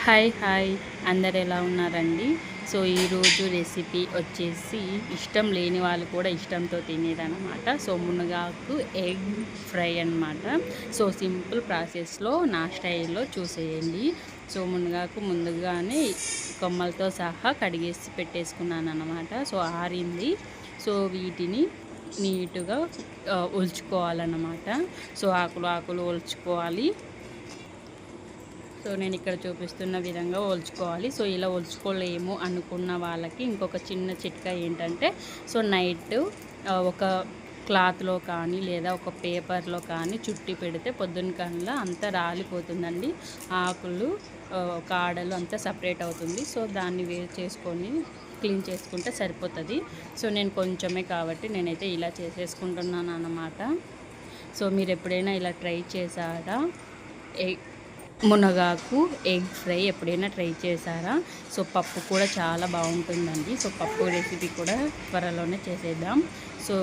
Hi hi అందరు ఎలా ఉన్నారండి? సో ఈరోజు రెసిపీ వచ్చేసి ఇష్టం లేని వాళ్ళు కూడా ఇష్టంతో తినేదన్నమాట. సో మునగాకు ఎగ్ ఫ్రై అన్నమాట. సో సింపుల్ ప్రాసెస్లో నా స్టైల్లో చూసేయండి. సో మునగాకు ముందుగానే కొమ్మలతో సహా కడిగేసి పెట్టేసుకున్నాను అన్నమాట. సో ఆరింది. సో వీటిని నీట్గా ఒలుచుకోవాలన్నమాట. సో ఆకులు ఒలుచుకోవాలి. సో నేను ఇక్కడ చూపిస్తున్న విధంగా ఒలుచుకోవాలి. సో ఇలా ఒలుచుకోలేము అనుకున్న వాళ్ళకి ఇంకొక చిన్న చిట్కా ఏంటంటే, సో నైట్ ఒక క్లాత్లో కానీ లేదా ఒక పేపర్లో కానీ చుట్టి పెడితే పొద్దున్న కల్లా అంతా రాలిపోతుందండి. ఆకులు కాడలు అంతా సపరేట్ అవుతుంది. సో దాన్ని వేరు చేసుకొని క్లీన్ చేసుకుంటే సరిపోతుంది. సో నేను కొంచెమే కాబట్టి నేనైతే ఇలా చేసేసుకుంటున్నాను అన్నమాట. సో మీరు ఎప్పుడైనా ఇలా ట్రై చేశారా? మునగాకు ఎగ్ ఫ్రై ఎప్పుడైనా ట్రై చేశారా? సో పప్పు కూడా చాలా బాగుంటుందండి. సో పప్పు రెసిపీ కూడా త్వరలోనే చేసేద్దాం. సో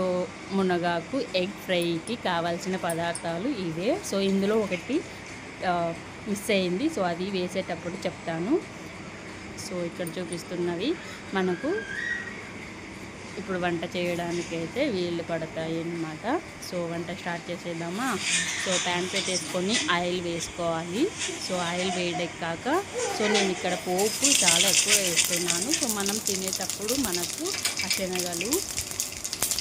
మునగాకు ఎగ్ ఫ్రైకి కావాల్సిన పదార్థాలు ఇవే. సో ఇందులో ఒకటి మిస్ అయింది. సో అది వేసేటప్పుడు చెప్తాను. సో ఇక్కడ చూపిస్తున్నవి మనకు ఇప్పుడు వంట చేయడానికి అయితే వీళ్ళు పడతాయి అన్నమాట. సో వంట స్టార్ట్ చేసేద్దామా? సో ప్యాన్ పెట్టేసుకొని ఆయిల్ వేసుకోవాలి. సో ఆయిల్ వేడెక్కాక సో నేను ఇక్కడ పోపు చాలా ఎక్కువ వేస్తున్నాను. సో మనం తినేటప్పుడు మనకు ఆ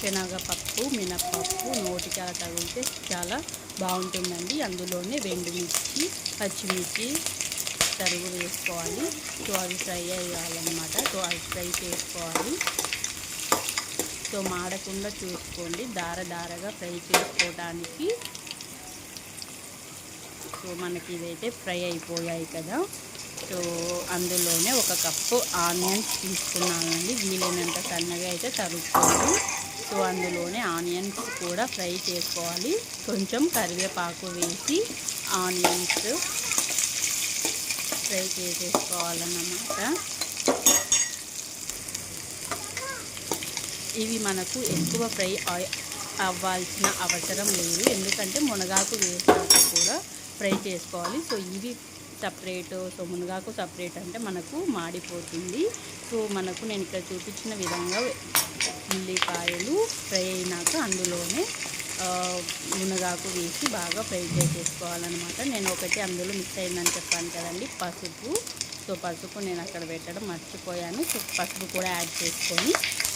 శనగపప్పు మినప్పప్పు నోటికి అలా తగిలితే చాలా బాగుంటుందండి. అందులోనే వెండుమిర్చి పచ్చిమిర్చి తరుగు వేసుకోవాలి. సో అవి ఫ్రై అయ్యాలన్నమాట. సో అవి ఫ్రై చేసుకోవాలి. సో మాడకుండా చూసుకోండి, దారగా ఫ్రై చేసుకోవడానికి. సో మనకి ఇదైతే ఫ్రై అయిపోయాయి కదా. సో అందులోనే ఒక కప్పు ఆనియన్స్ తీసుకున్నానండి. వీలైనంత సన్నగా అయితే తరుక్కోండి. సో అందులోనే ఆనియన్స్ కూడా ఫ్రై చేసుకోవాలి. కొంచెం కరివేపాకు వేసి ఆనియన్స్ ఫ్రై చేసేసుకోవాలన్నమాట. ఇవి మనకు ఎక్కువ ఫ్రై అవ్వాల్సిన అవసరం లేదు, ఎందుకంటే మునగాకు వేసాక కూడా ఫ్రై చేసుకోవాలి. సో ఇవి సపరేట్, సో మునగాకు సపరేట్ అంటే మనకు మాడిపోతుంది. సో మనకు నేను ఇక్కడ చూపించిన విధంగా ఉల్లిపాయలు ఫ్రై అయినాక అందులోనే మునగాకు వేసి బాగా ఫ్రై చేసేసుకోవాలన్నమాట. నేను ఒకటి అందులో మిక్స్ అయిందని చెప్పాను కదండి, పసుపు. సో పసుపు నేను అక్కడ పెట్టడం మర్చిపోయాను. సో పసుపు కూడా యాడ్ చేసుకొని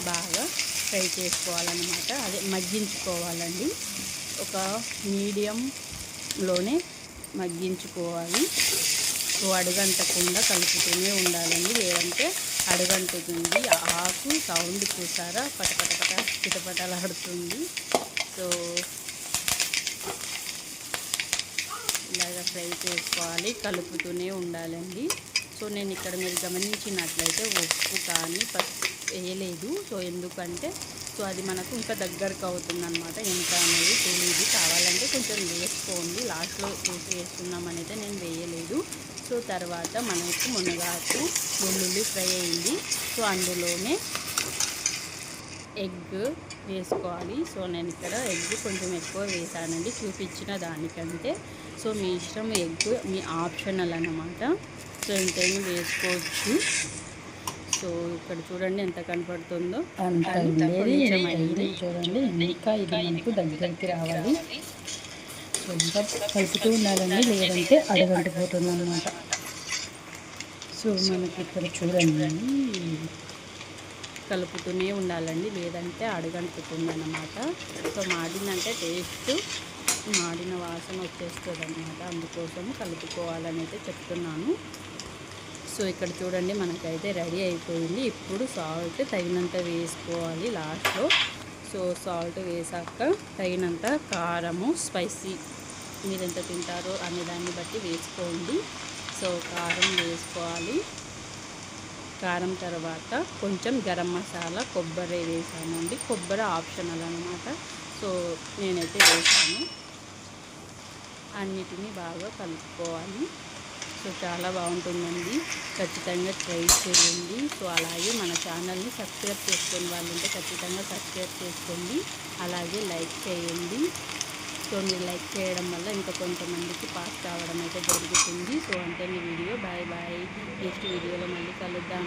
బాగా ఫ్రై చేసుకోవాలన్నమాట. అదే మగ్గించుకోవాలండి. ఒక మీడియంలోనే మగ్గించుకోవాలి. సో అడుగంటకుండా కలుపుతూనే ఉండాలండి, లేదంటే అడుగంటుతుంది. ఆకు సౌండ్ చూసారా, పటపటపట చిటపటలాడుతుంది. సో ఇలాగ ఫ్రై చేసుకోవాలి, కలుపుతూనే ఉండాలండి. సో నేను ఇక్కడ మీరు గమనించినట్లయితే ఉప్పు కానీ వేయలేదు. సో ఎందుకంటే సో అది మనకు ఇంకా దగ్గరకు అవుతుందన్నమాట. ఎంత అనేది తెలియదు, కావాలంటే కొంచెం వేసుకోండి. లాస్ట్లో చూసి వేసుకున్నామని అయితే నేను వేయలేదు. సో తర్వాత మనకు మునగాకు వెల్లుల్లి ఫ్రై అయింది. సో అందులోనే ఎగ్ వేసుకోవాలి. సో నేను ఇక్కడ ఎగ్ కొంచెం ఎక్కువ వేసానండి చూపించిన దానికంటే. సో మీ ఇష్టం, ఎగ్ మీ ఆప్షనల్ అన్నమాట. సో ఇంతేమీ వేసుకోవచ్చు. సో ఇక్కడ చూడండి ఎంత కనపడుతుందో, చూడండి. ఇంకా ఇది మనకు దగ్గరికి రావాలి. సో ఇంకా కలుపుతూ ఉండాలండి, లేదంటే అడగంటిపోతుంది అన్నమాట. సో మనకి ఇక్కడ చూడండి కలుపుతూనే ఉండాలండి, లేదంటే అడుగంటుతుంది అన్నమాట. సో మాడిందంటే టేస్ట్ మాడిన వాసన వచ్చేస్తుంది అన్నమాట. అందుకోసం కలుపుకోవాలని అయితే చెప్తున్నాను. సో ఇక్కడ చూడండి మనకైతే రెడీ అయిపోయింది. ఇప్పుడు సాల్ట్ తగినంత వేసుకోవాలి లాస్ట్లో. సో సాల్ట్ వేసాక తగినంత కారము, స్పైసీ మీరు ఎంత తింటారో అనే దాన్ని బట్టి వేసుకోండి. సో కారం వేసుకోవాలి. కారం తర్వాత కొంచెం గరం మసాలా, కొబ్బరి వేసానండి. కొబ్బరి ఆప్షనల్ అన్నమాట. సో నేనైతే వేసాను. అన్నిటినీ బాగా కలుపుకోవాలి. సో చాలా బాగుంటుందండి, ఖచ్చితంగా ట్రై చేయండి. సో అలాగే మన ఛానల్ని సబ్స్క్రైబ్ చేసుకునే వాళ్ళు ఉంటే ఖచ్చితంగా సబ్స్క్రైబ్ చేసుకోండి, అలాగే లైక్ చేయండి. సో మీరు లైక్ చేయడం వల్ల ఇంకా కొంతమందికి పాస్ కావడం అయితే జరుగుతుంది. సో అంతే మీ వీడియో. Bye bye. నెక్స్ట్ వీడియోలో మళ్ళీ కలుద్దాం.